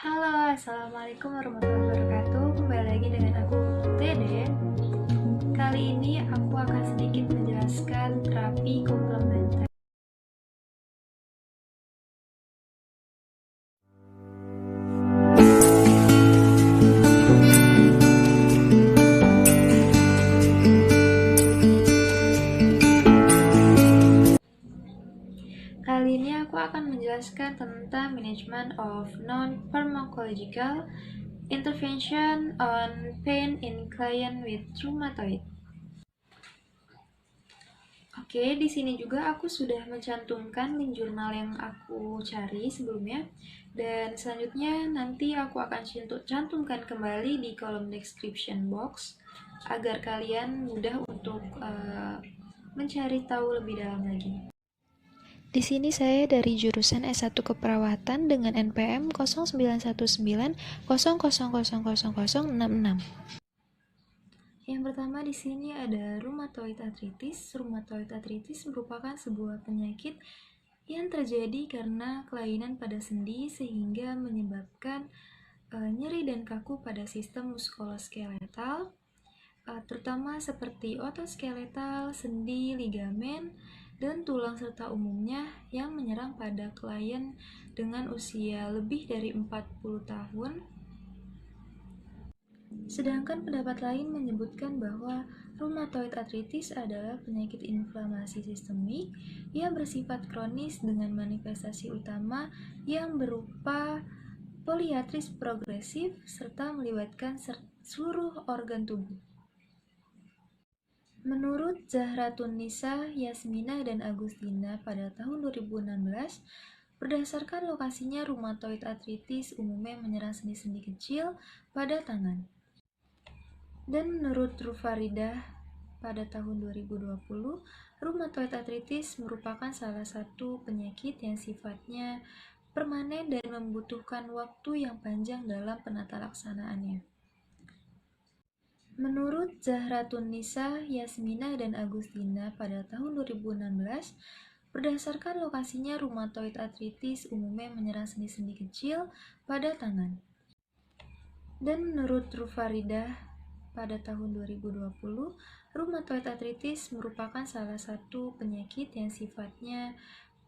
Halo, Assalamualaikum warahmatullahi wabarakatuh. Kembali lagi dengan aku, Dede. Kali ini aku akan sedikit menjelaskan terapi komplementer. Kali ini aku akan menjelaskan tentang management of non-pharmacological intervention on pain in client with rheumatoid. Oke, di sini juga aku sudah mencantumkan link jurnal yang aku cari sebelumnya. Dan selanjutnya nanti aku akan cantumkan kembali di kolom description box agar kalian mudah untuk mencari tahu lebih dalam lagi. Di sini saya dari jurusan S1 Keperawatan dengan NPM 091900000066. Yang pertama di sini ada rheumatoid arthritis. Rheumatoid arthritis merupakan sebuah penyakit yang terjadi karena kelainan pada sendi sehingga menyebabkan nyeri dan kaku pada sistem muskuloskeletal, terutama seperti otot skeletal, sendi, ligamen, dan tulang serta umumnya yang menyerang pada klien dengan usia lebih dari 40 tahun. Sedangkan pendapat lain menyebutkan bahwa rheumatoid arthritis adalah penyakit inflamasi sistemik yang bersifat kronis dengan manifestasi utama yang berupa poliartris progresif serta melibatkan seluruh organ tubuh. Menurut Zahratun Nisa, Yasmina, dan Agustina pada tahun 2016, berdasarkan lokasinya rheumatoid arthritis umumnya menyerang sendi-sendi kecil pada tangan. Dan menurut Rufaridah pada tahun 2020, rheumatoid arthritis merupakan salah satu penyakit yang sifatnya permanen dan membutuhkan waktu yang panjang dalam penatalaksanaannya. Menurut Zahratun Nisa, Yasmina, dan Agustina pada tahun 2016, berdasarkan lokasinya rheumatoid arthritis umumnya menyerang sendi-sendi kecil pada tangan. Dan menurut Rufaridah pada tahun 2020, rheumatoid arthritis merupakan salah satu penyakit yang sifatnya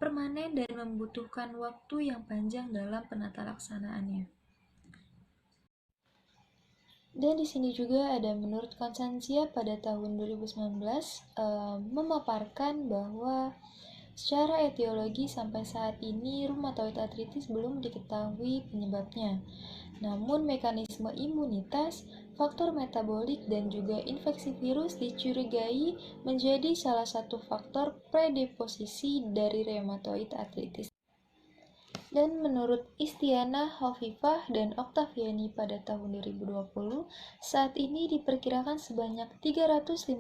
permanen dan membutuhkan waktu yang panjang dalam penatalaksanaannya. Dan di sini juga ada menurut Konstansia pada tahun 2019 memaparkan bahwa secara etiologi sampai saat ini rheumatoid arthritis belum diketahui penyebabnya. Namun mekanisme imunitas, faktor metabolik, dan juga infeksi virus dicurigai menjadi salah satu faktor predisposisi dari rheumatoid arthritis. Dan menurut Istiana, Hovifah, dan Oktaviani pada tahun 2020, saat ini diperkirakan sebanyak 355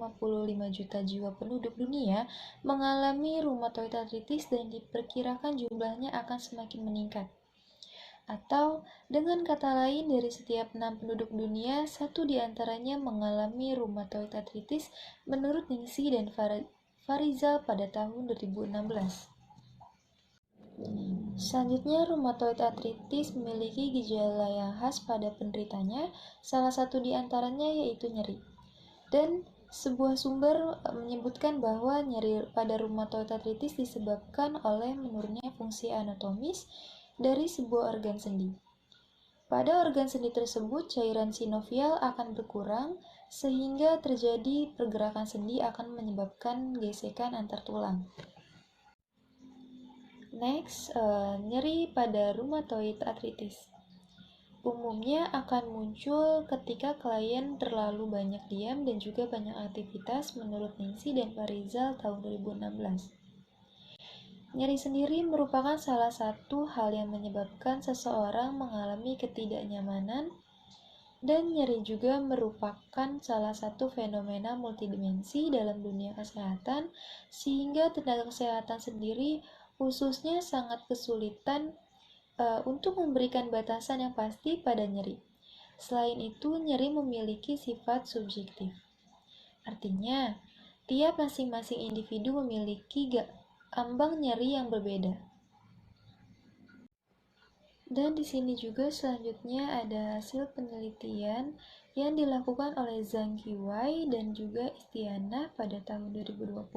juta jiwa penduduk dunia mengalami rheumatoid arthritis dan diperkirakan jumlahnya akan semakin meningkat. Atau, dengan kata lain, dari setiap 6 penduduk dunia, 1 diantaranya mengalami rheumatoid arthritis menurut Ningsi dan Farizal pada tahun 2016. Selanjutnya, rheumatoid arthritis memiliki gejala yang khas pada penderitanya, salah satu di antaranya yaitu nyeri. Dan sebuah sumber menyebutkan bahwa nyeri pada rheumatoid arthritis disebabkan oleh menurunnya fungsi anatomis dari sebuah organ sendi. Pada organ sendi tersebut, cairan sinovial akan berkurang, sehingga terjadi pergerakan sendi akan menyebabkan gesekan antar tulang. Next, nyeri pada rheumatoid arthritis. Umumnya akan muncul ketika klien terlalu banyak diam dan juga banyak aktivitas menurut Ningsi dan Farizal tahun 2016. Nyeri sendiri merupakan salah satu hal yang menyebabkan seseorang mengalami ketidaknyamanan, dan nyeri juga merupakan salah satu fenomena multidimensi dalam dunia kesehatan, sehingga tenaga kesehatan sendiri khususnya sangat kesulitan untuk memberikan batasan yang pasti pada nyeri. Selain itu, nyeri memiliki sifat subjektif. Artinya, tiap masing-masing individu memiliki ambang nyeri yang berbeda. Dan di sini juga selanjutnya ada hasil penelitian yang dilakukan oleh Zhang Qiwei dan juga Istiana pada tahun 2020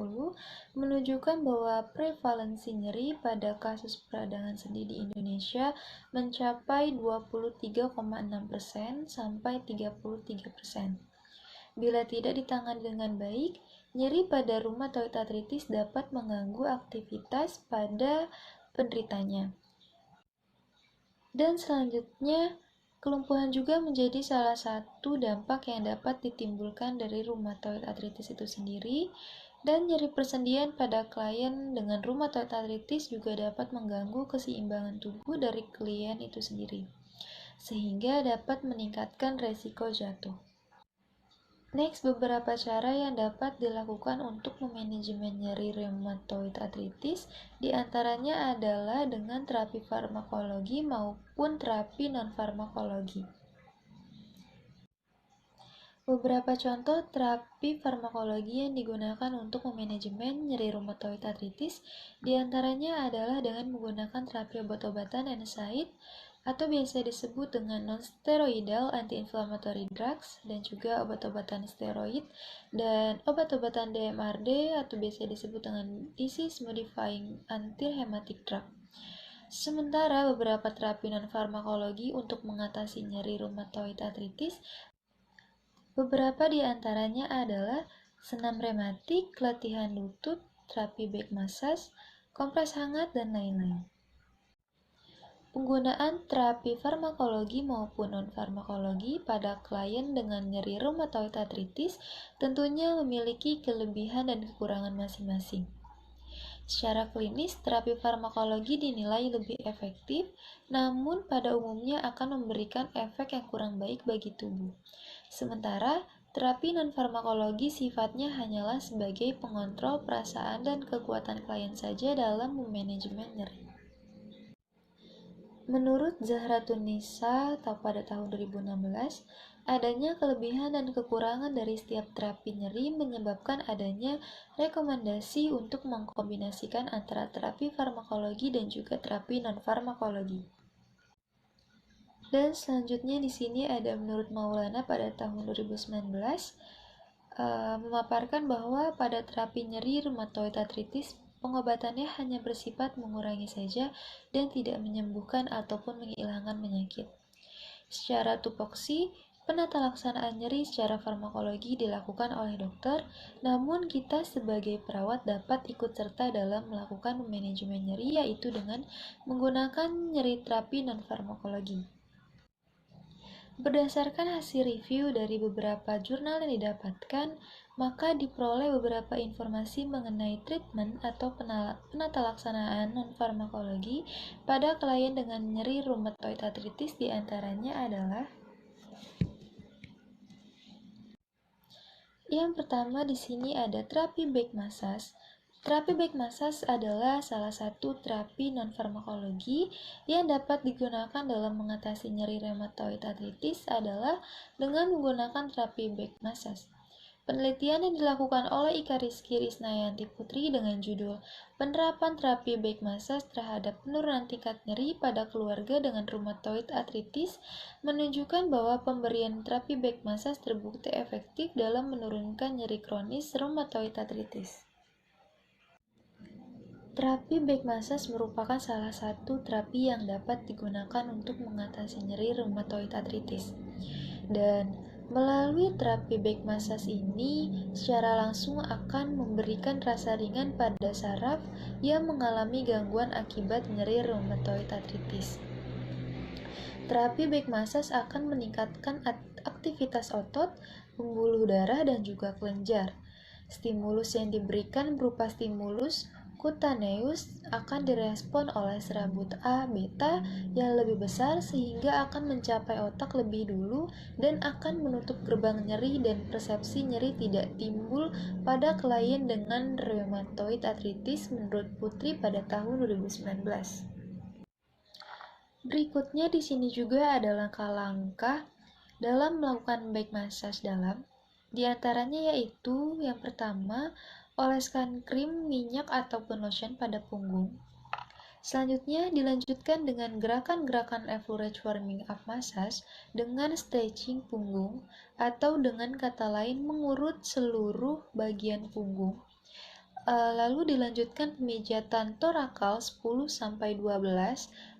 menunjukkan bahwa prevalensi nyeri pada kasus peradangan sendi di Indonesia mencapai 23,6% sampai 33%. Bila tidak ditangani dengan baik, nyeri pada rheumatoid arthritis dapat mengganggu aktivitas pada penderitanya. Dan selanjutnya, kelumpuhan juga menjadi salah satu dampak yang dapat ditimbulkan dari rheumatoid arthritis itu sendiri, dan nyeri persendian pada klien dengan rheumatoid arthritis juga dapat mengganggu keseimbangan tubuh dari klien itu sendiri, sehingga dapat meningkatkan resiko jatuh. Next, beberapa cara yang dapat dilakukan untuk memanajemen nyeri rheumatoid arthritis, diantaranya adalah dengan terapi farmakologi maupun terapi non-farmakologi. Beberapa contoh terapi farmakologi yang digunakan untuk memanajemen nyeri rheumatoid arthritis, diantaranya adalah dengan menggunakan terapi obat-obatan NSAID, atau biasa disebut dengan non-steroidal anti-inflammatory drugs, dan juga obat-obatan steroid, dan obat-obatan DMARD, atau biasa disebut dengan disease modifying anti-hematic drug. Sementara beberapa terapi non-farmakologi untuk mengatasi nyeri rheumatoid arthritis, beberapa di antaranya adalah senam rematik, latihan lutut, terapi back massage, kompres hangat, dan lain-lain. Penggunaan terapi farmakologi maupun non-farmakologi pada klien dengan nyeri rheumatoid arthritis tentunya memiliki kelebihan dan kekurangan masing-masing. Secara klinis, terapi farmakologi dinilai lebih efektif, namun pada umumnya akan memberikan efek yang kurang baik bagi tubuh. Sementara, terapi non-farmakologi sifatnya hanyalah sebagai pengontrol perasaan dan kekuatan klien saja dalam memanajemen nyeri. Menurut Zahratun-Nisa pada tahun 2016, adanya kelebihan dan kekurangan dari setiap terapi nyeri menyebabkan adanya rekomendasi untuk mengkombinasikan antara terapi farmakologi dan juga terapi non-farmakologi. Dan selanjutnya di sini ada menurut Maulana pada tahun 2019 memaparkan bahwa pada terapi nyeri rheumatoid arthritis pengobatannya hanya bersifat mengurangi saja dan tidak menyembuhkan ataupun menghilangkan penyakit. Secara tupoksi, penata laksanaan nyeri secara farmakologi dilakukan oleh dokter, namun kita sebagai perawat dapat ikut serta dalam melakukan manajemen nyeri, yaitu dengan menggunakan nyeri terapi non-farmakologi. Berdasarkan hasil review dari beberapa jurnal yang didapatkan, maka diperoleh beberapa informasi mengenai treatment atau penata laksanaan non-farmakologi pada klien dengan nyeri rheumatoid arthritis, diantaranya adalah yang pertama di sini ada terapi back massage. Terapi back massage adalah salah satu terapi non-farmakologi yang dapat digunakan dalam mengatasi nyeri rheumatoid arthritis adalah dengan menggunakan terapi back massage. Penelitian yang dilakukan oleh Ika Rizky Risnayanti Putri dengan judul Penerapan Terapi Back Massage Terhadap Penurunan Tingkat Nyeri pada Keluarga dengan Rheumatoid Arthritis menunjukkan bahwa pemberian terapi back massage terbukti efektif dalam menurunkan nyeri kronis rheumatoid arthritis. Terapi back massage merupakan salah satu terapi yang dapat digunakan untuk mengatasi nyeri rheumatoid arthritis. Dan melalui terapi back massage ini secara langsung akan memberikan rasa ringan pada saraf yang mengalami gangguan akibat nyeri rheumatoid arthritis. Terapi back massage akan meningkatkan aktivitas otot, pembuluh darah, dan juga kelenjar. Stimulus yang diberikan berupa stimulus kutaneus akan direspon oleh serabut A beta yang lebih besar sehingga akan mencapai otak lebih dulu dan akan menutup gerbang nyeri, dan persepsi nyeri tidak timbul pada klien dengan rheumatoid arthritis menurut Putri pada tahun 2019. Berikutnya di sini juga ada langkah-langkah dalam melakukan back massage dalam. Di antaranya yaitu yang pertama, oleskan krim, minyak, ataupun lotion pada punggung. Selanjutnya dilanjutkan dengan gerakan-gerakan leverage warming up massage dengan stretching punggung atau dengan kata lain mengurut seluruh bagian punggung. Lalu dilanjutkan pemijatan torakal 10-12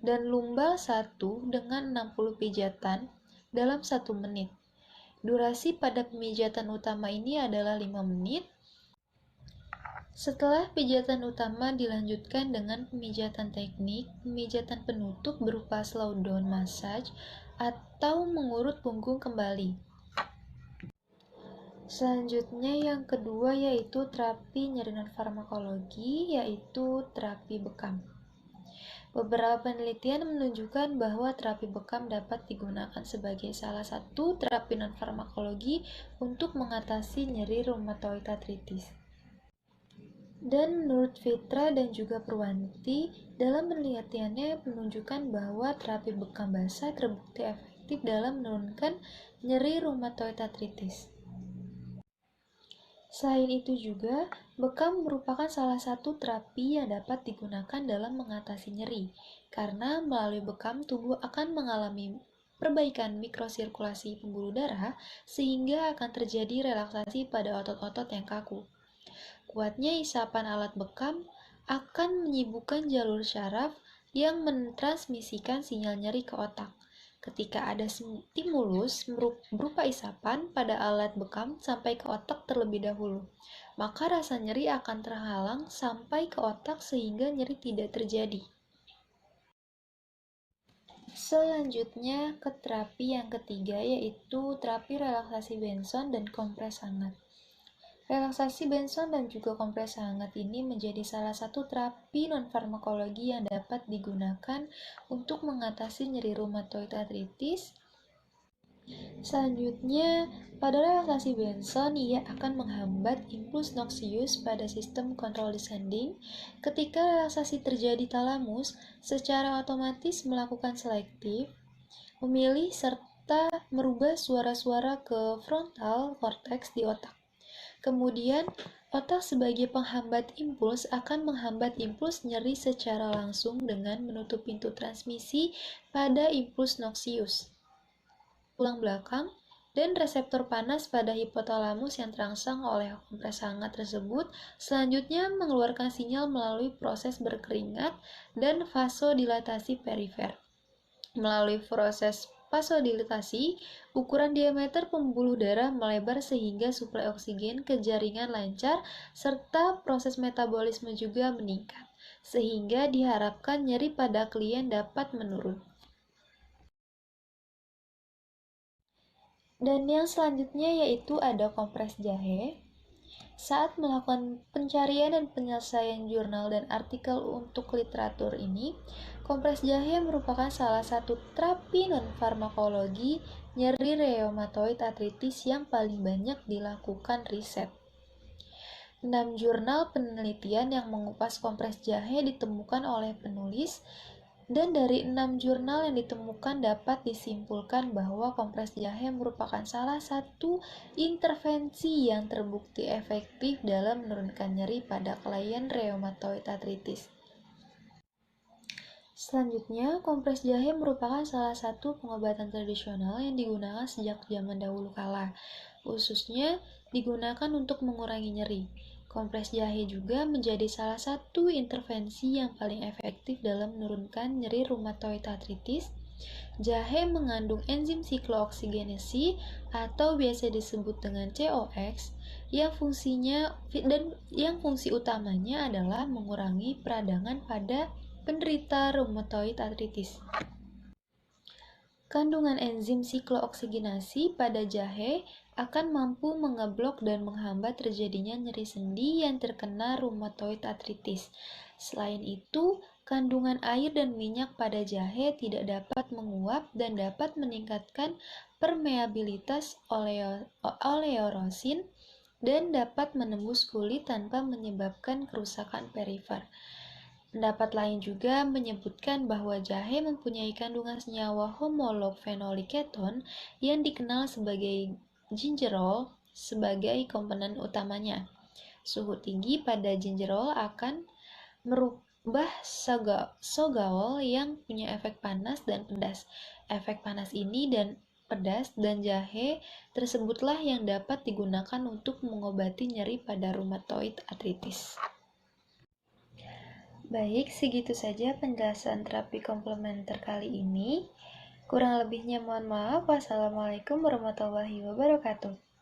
dan lumbal 1 dengan 60 pijatan dalam 1 menit. Durasi pada pemijatan utama ini adalah 5 menit. Setelah pijatan utama dilanjutkan dengan pemijatan teknik, pemijatan penutup berupa slow down massage atau mengurut punggung kembali. Selanjutnya yang kedua yaitu terapi nyeri non-farmakologi, yaitu terapi bekam. Beberapa penelitian menunjukkan bahwa terapi bekam dapat digunakan sebagai salah satu terapi non-farmakologi untuk mengatasi nyeri rheumatoid arthritis. Dan menurut Fitra dan juga Purwanti, dalam penelitiannya menunjukkan bahwa terapi bekam basah terbukti efektif dalam menurunkan nyeri rheumatoid arthritis. Selain itu juga, bekam merupakan salah satu terapi yang dapat digunakan dalam mengatasi nyeri, karena melalui bekam tubuh akan mengalami perbaikan mikrosirkulasi pembuluh darah sehingga akan terjadi relaksasi pada otot-otot yang kaku. Kuatnya isapan alat bekam akan menyibukkan jalur syaraf yang mentransmisikan sinyal nyeri ke otak. Ketika ada stimulus berupa isapan pada alat bekam sampai ke otak terlebih dahulu, maka rasa nyeri akan terhalang sampai ke otak sehingga nyeri tidak terjadi. Selanjutnya ke terapi yang ketiga yaitu terapi relaksasi Benson dan kompres hangat. Relaksasi Benson dan juga kompres hangat ini menjadi salah satu terapi non-farmakologi yang dapat digunakan untuk mengatasi nyeri rheumatoid arthritis. Selanjutnya, pada relaksasi Benson, ia akan menghambat impuls noxious pada sistem kontrol descending. Ketika relaksasi terjadi, talamus secara otomatis melakukan selektif, memilih serta merubah suara-suara ke frontal cortex di otak. Kemudian, otak sebagai penghambat impuls akan menghambat impuls nyeri secara langsung dengan menutup pintu transmisi pada impuls noxious, tulang belakang, dan reseptor panas pada hipotalamus yang terangsang oleh kompres hangat tersebut selanjutnya mengeluarkan sinyal melalui proses berkeringat dan vasodilatasi perifer. Melalui proses vasodilatasi, ukuran diameter pembuluh darah melebar sehingga suplai oksigen ke jaringan lancar serta proses metabolisme juga meningkat, sehingga diharapkan nyeri pada klien dapat menurun. Dan yang selanjutnya yaitu ada kompres jahe. Saat melakukan pencarian dan penyelesaian jurnal dan artikel untuk literatur ini, kompres jahe merupakan salah satu terapi non-farmakologi nyeri rheumatoid arthritis yang paling banyak dilakukan riset. 6 jurnal penelitian yang mengupas kompres jahe ditemukan oleh penulis, dan dari 6 jurnal yang ditemukan dapat disimpulkan bahwa kompres jahe merupakan salah satu intervensi yang terbukti efektif dalam menurunkan nyeri pada klien rheumatoid arthritis. Selanjutnya, kompres jahe merupakan salah satu pengobatan tradisional yang digunakan sejak zaman dahulu kala, khususnya digunakan untuk mengurangi nyeri. Kompres jahe juga menjadi salah satu intervensi yang paling efektif dalam menurunkan nyeri rheumatoid arthritis. Jahe mengandung enzim siklooksigenasi atau biasa disebut dengan COX yang fungsi utamanya adalah mengurangi peradangan pada penderita rheumatoid arthritis. Kandungan enzim siklooksigenasi pada jahe akan mampu mengeblok dan menghambat terjadinya nyeri sendi yang terkena rheumatoid arthritis. Selain itu, kandungan air dan minyak pada jahe tidak dapat menguap dan dapat meningkatkan permeabilitas oleorosin dan dapat menembus kulit tanpa menyebabkan kerusakan perifer. Pendapat lain juga menyebutkan bahwa jahe mempunyai kandungan senyawa homolog fenolik keton yang dikenal sebagai gingerol sebagai komponen utamanya. Suhu tinggi pada gingerol akan Sogawol yang punya efek panas dan pedas. Efek panas ini dan pedas dan jahe tersebutlah yang dapat digunakan untuk mengobati nyeri pada rheumatoid arthritis. Baik, segitu saja penjelasan terapi komplementer kali ini. Kurang lebihnya mohon maaf. Wassalamualaikum warahmatullahi wabarakatuh.